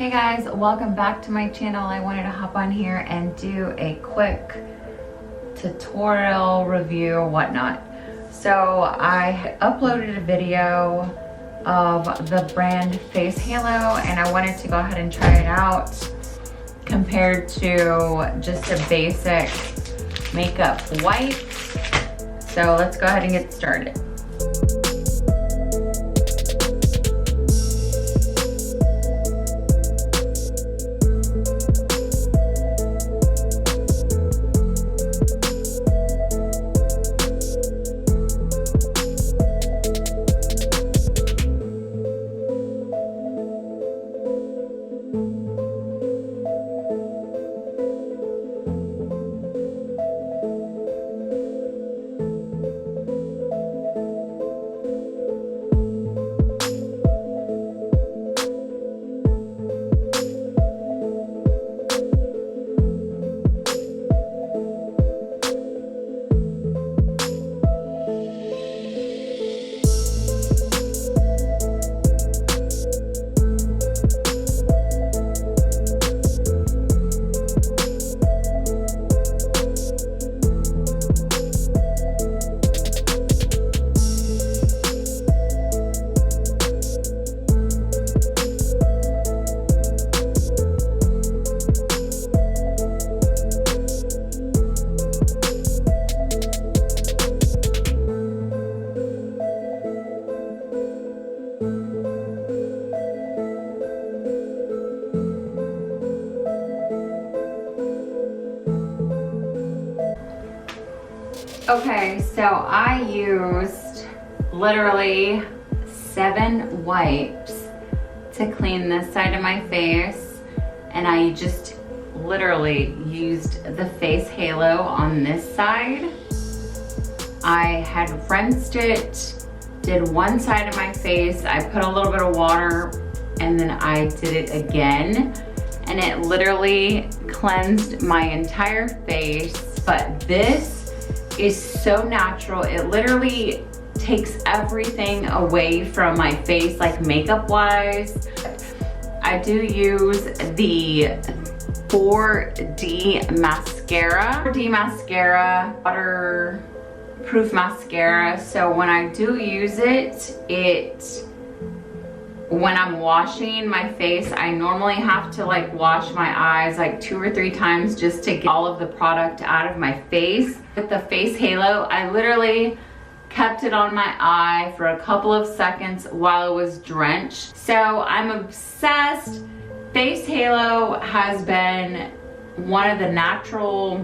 Hey guys, welcome back to my channel. I wanted to hop on here and do a quick tutorial review or whatnot. So I uploaded a video of the brand Face Halo and I wanted to go ahead and try it out compared to just a basic makeup wipe. So let's go ahead and get started. Okay, so I used literally 7 wipes to clean this side of my face, and I just literally used the Face Halo on this side. I had rinsed it, did one side of my face, I put a little bit of water, and then I did it again, and it literally cleansed my entire face. But this is so natural. It literally takes everything away from my face, like makeup wise. I do use the 4D mascara. 4D mascara, waterproof mascara. So when I do use it, when I'm washing my face, I normally have to like wash my eyes like 2 or 3 times just to get all of the product out of my face. With the Face Halo, I literally kept it on my eye for a couple of seconds while it was drenched. So I'm obsessed. Face Halo has been one of the natural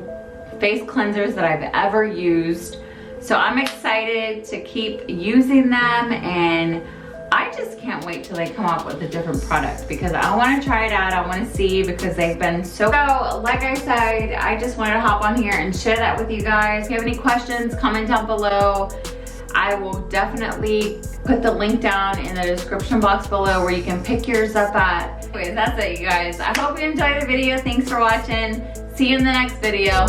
face cleansers that I've ever used. So I'm excited to keep using them, and I just can't wait till they come up with a different product because I want to try it out. I want to see because they've been so like I said, I just wanted to hop on here and share that with you guys. If you have any questions, comment down below. I will definitely put the link down in the description box below where you can pick yours up at. Anyways, that's it, you guys. I hope you enjoyed the video. Thanks for watching. See you in the next video.